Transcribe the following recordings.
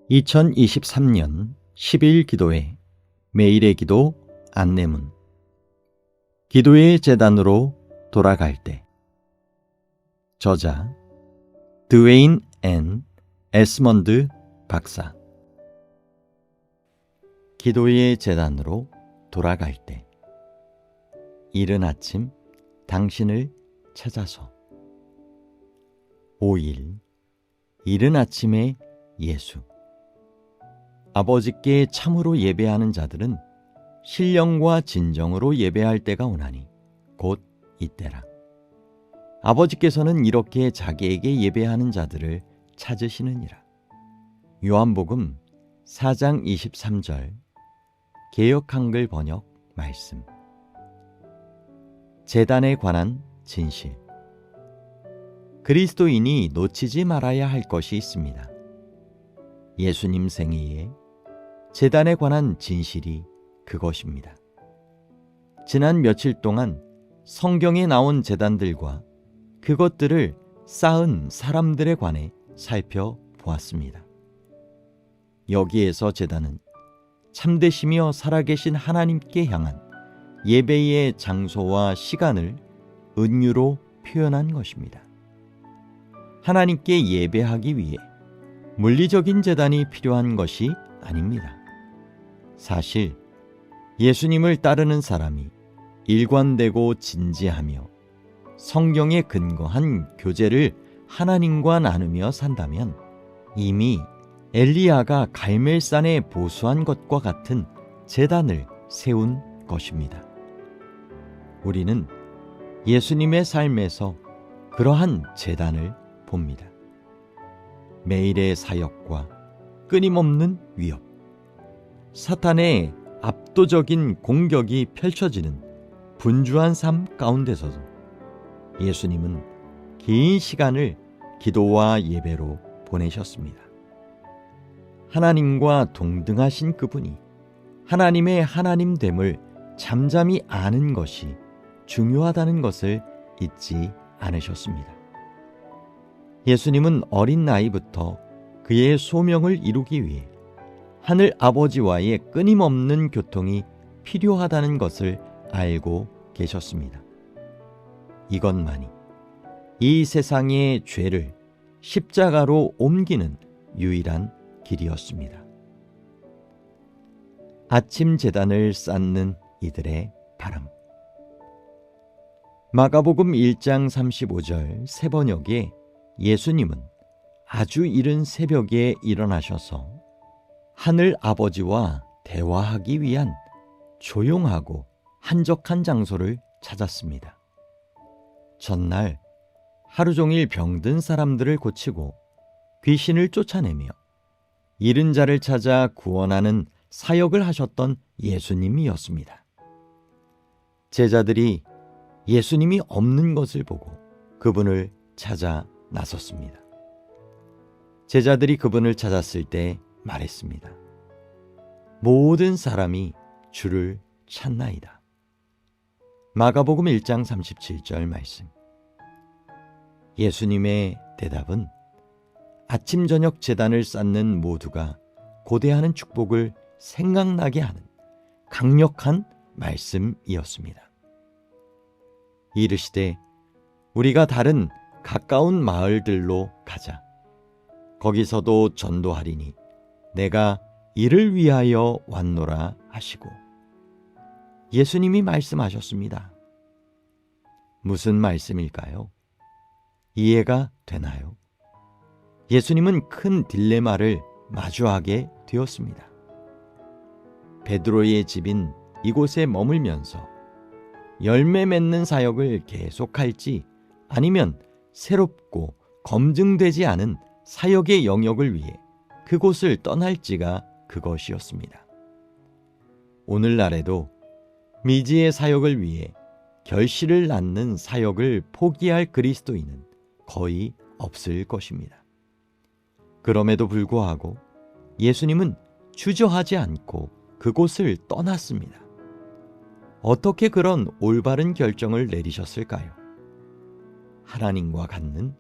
2023년 10일 기도회 매일의 기도 안내문. 기도의 제단으로 돌아갈 때. 저자 드웨인 앤 에스먼드 박사. 기도의 제단으로 돌아갈 때. 이른 아침 당신을 찾아서. 5일 이른 아침에 예수. 아버지께 참으로 예배하는 자들은 신령과 진정으로 예배할 때가 오나니 곧 이때라. 아버지께서는 이렇게 자기에게 예배하는 자들을 찾으시느니라. 요한복음 4장 23절 개역 한글 번역 말씀. 제단에 관한 진실. 그리스도인이 놓치지 말아야 할 것이 있습니다. 예수님 생애에 제단에 관한 진실이 그것입니다. 지난 며칠 동안 성경에 나온 제단들과 그것들을 쌓은 사람들에 관해 살펴보았습니다. 여기에서 제단은 참되시며 살아계신 하나님께 향한 예배의 장소와 시간을 은유로 표현한 것입니다. 하나님께 예배하기 위해 물리적인 제단이 필요한 것이 아닙니다. 사실 예수님을 따르는 사람이 일관되고 진지하며 성경에 근거한 교제를 하나님과 나누며 산다면 이미 엘리야가 갈멜산에 보수한 것과 같은 제단을 세운 것입니다. 우리는 예수님의 삶에서 그러한 제단을 봅니다. 매일의 사역과 끊임없는 위협, 사탄의 압도적인 공격이 펼쳐지는 분주한 삶 가운데서도 예수님은 긴 시간을 기도와 예배로 보내셨습니다. 하나님과 동등하신 그분이 하나님의 하나님됨을 잠잠히 아는 것이 중요하다는 것을 잊지 않으셨습니다. 예수님은 어린 나이부터 그의 소명을 이루기 위해 하늘 아버지와의 끊임없는 교통이 필요하다는 것을 알고 계셨습니다. 이것만이 이 세상의 죄를 십자가로 옮기는 유일한 길이었습니다. 아침 제단을 쌓는 이들의 바람. 마가복음 1장 35절 세번역에 예수님은 아주 이른 새벽에 일어나셔서 하늘 아버지와 대화하기 위한 조용하고 한적한 장소를 찾았습니다. 전날 하루 종일 병든 사람들을 고치고 귀신을 쫓아내며 잃은 자를 찾아 구원하는 사역을 하셨던 예수님이었습니다. 제자들이 예수님이 없는 것을 보고 그분을 찾아 나섰습니다. 제자들이 그분을 찾았을 때 말했습니다. 모든 사람이 주를 찾나이다. 마가복음 1장 37절 말씀. 예수님의 대답은 아침 저녁 제단을 쌓는 모두가 고대하는 축복을 생각나게 하는 강력한 말씀이었습니다. 이르시되 우리가 다른 가까운 마을들로 가자. 거기서도 전도하리니 내가 이를 위하여 왔노라 하시고 예수님이 말씀하셨습니다. 무슨 말씀일까요? 이해가 되나요? 예수님은 큰 딜레마를 마주하게 되었습니다. 베드로의 집인 이곳에 머물면서 열매 맺는 사역을 계속할지 아니면 새롭고 검증되지 않은 사역의 영역을 위해 그곳을 떠날지가 그것이었습니다. 오늘날에도 미지의 사역을 위해 결실을 낳는 사역을 포기할 그리스도인은 거의 없을 것입니다. 그럼에도 불구하고 예수님은 주저하지 않고 그곳을 떠났습니다. 어떻게 그런 올바른 결정을 내리셨을까요? 하나님과 갖는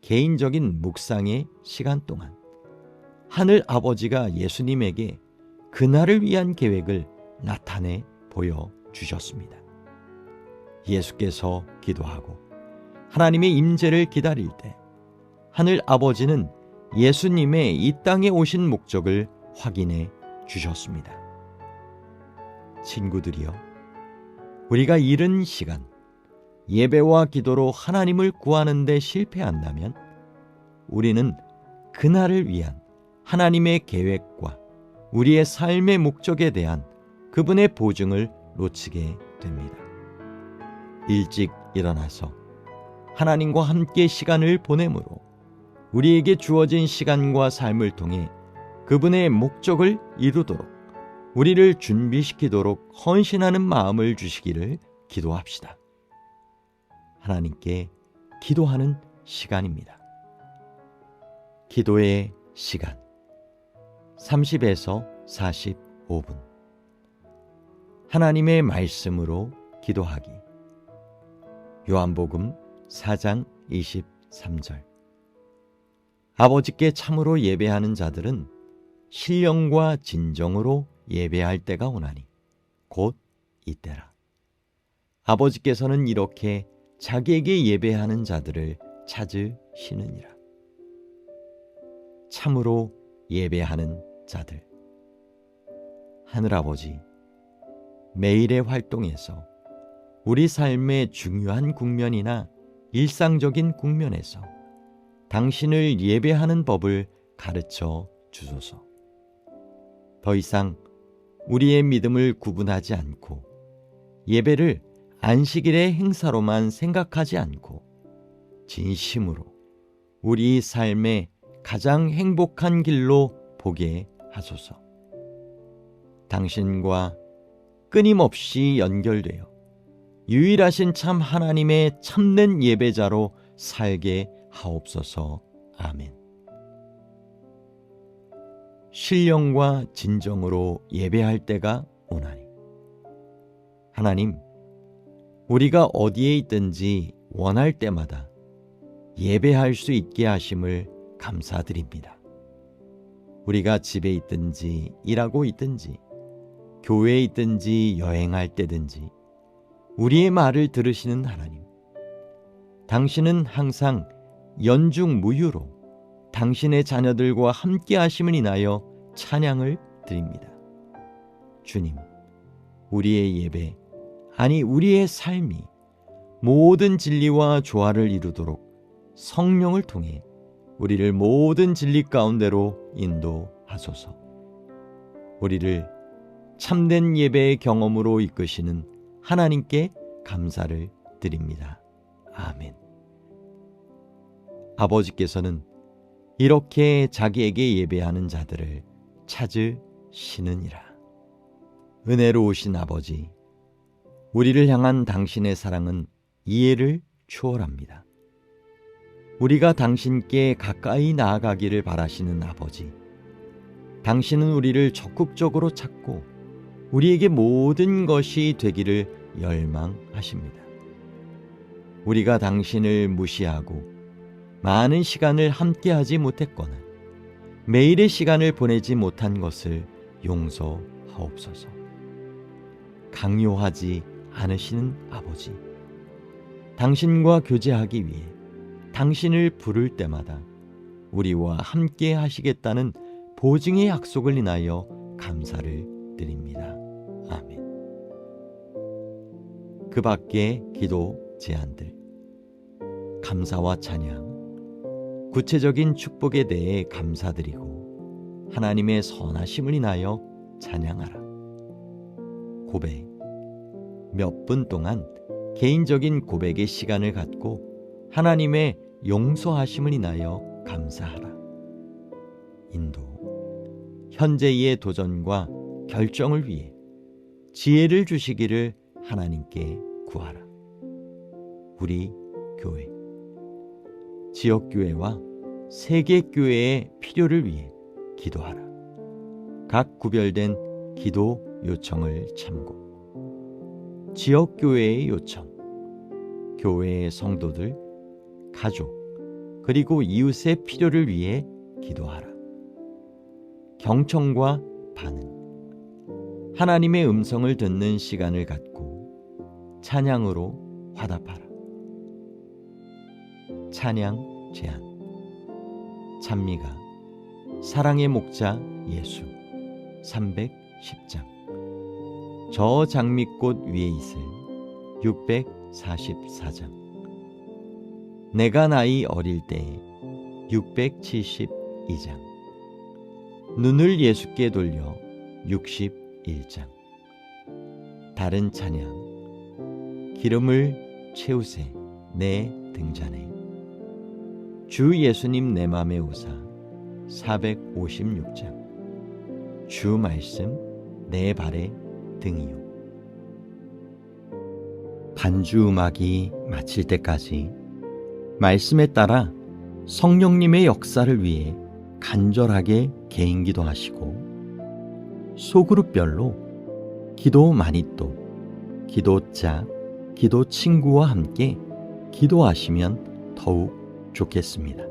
개인적인 묵상의 시간 동안 하늘 아버지가 예수님에게 그날을 위한 계획을 나타내 보여주셨습니다. 예수께서 기도하고 하나님의 임재를 기다릴 때 하늘 아버지는 예수님의 이 땅에 오신 목적을 확인해 주셨습니다. 친구들이여, 우리가 이른 시간, 예배와 기도로 하나님을 구하는 데 실패한다면 우리는 그날을 위한 하나님의 계획과 우리의 삶의 목적에 대한 그분의 보증을 놓치게 됩니다. 일찍 일어나서 하나님과 함께 시간을 보내므로 우리에게 주어진 시간과 삶을 통해 그분의 목적을 이루도록 우리를 준비시키도록 헌신하는 마음을 주시기를 기도합시다. 하나님께 기도하는 시간입니다. 기도의 시간 30에서 45분. 하나님의 말씀으로 기도하기. 요한복음 4장 23절. 아버지께 참으로 예배하는 자들은 신령과 진정으로 예배할 때가 오나니 곧 이때라. 아버지께서는 이렇게 자기에게 예배하는 자들을 찾으시느니라. 참으로 예배하는 자들. 하늘아버지, 매일의 활동에서 우리 삶의 중요한 국면이나 일상적인 국면에서 당신을 예배하는 법을 가르쳐 주소서. 더 이상 우리의 믿음을 구분하지 않고 예배를 안식일의 행사로만 생각하지 않고 진심으로 우리 삶의 가장 행복한 길로 보게 하소서. 당신과 끊임없이 연결되어 유일하신 참 하나님의 참된 예배자로 살게 하옵소서. 아멘. 신령과 진정으로 예배할 때가 오나니. 하나님, 우리가 어디에 있든지 원할 때마다 예배할 수 있게 하심을 감사드립니다. 우리가 집에 있든지 일하고 있든지 교회에 있든지 여행할 때든지 우리의 말을 들으시는 하나님, 당신은 항상 연중무휴로 당신의 자녀들과 함께 하심을 인하여 찬양을 드립니다. 주님, 우리의 예배, 아니 우리의 삶이 모든 진리와 조화를 이루도록 성령을 통해 우리를 모든 진리 가운데로 인도하소서. 우리를 참된 예배의 경험으로 이끄시는 하나님께 감사를 드립니다. 아멘. 아버지께서는 이렇게 자기에게 예배하는 자들을 찾으시느니라. 은혜로우신 아버지, 우리를 향한 당신의 사랑은 이해를 초월합니다. 우리가 당신께 가까이 나아가기를 바라시는 아버지, 당신은 우리를 적극적으로 찾고 우리에게 모든 것이 되기를 열망하십니다. 우리가 당신을 무시하고 많은 시간을 함께하지 못했거나 매일의 시간을 보내지 못한 것을 용서하옵소서. 강요하지 않으시는 아버지, 당신과 교제하기 위해 당신을 부를 때마다 우리와 함께 하시겠다는 보증의 약속을 인하여 감사를 드립니다. 아멘. 그 밖의 기도 제안들, 감사와 찬양, 구체적인 축복에 대해 감사드리고 하나님의 선하심을 인하여 찬양하라. 고백, 몇 분 동안 개인적인 고백의 시간을 갖고 하나님의 용서하심을 인하여 감사하라. 인도, 현재의 도전과 결정을 위해 지혜를 주시기를 하나님께 구하라. 우리 교회, 지역교회와 세계교회의 필요를 위해 기도하라. 각 구별된 기도 요청을 참고 지역교회의 요청, 교회의 성도들, 가족, 그리고 이웃의 필요를 위해 기도하라. 경청과 반응. 하나님의 음성을 듣는 시간을 갖고 찬양으로 화답하라. 찬양 제안. 찬미가 사랑의 목자 예수 310장. 저 장미꽃 위에 있을 644장. 내가 나이 어릴 때에 672장. 눈을 예수께 돌려 61장. 다른 찬양. 기름을 채우세 내 등잔에. 주 예수님 내 맘에 오사 456장. 주 말씀 내 발의 등이요. 반주 음악이 마칠 때까지 말씀에 따라 성령님의 역사를 위해 간절하게 개인 기도하시고 소그룹별로 기도 마니또, 기도 짝, 기도 친구와 함께 기도하시면 더욱 좋겠습니다.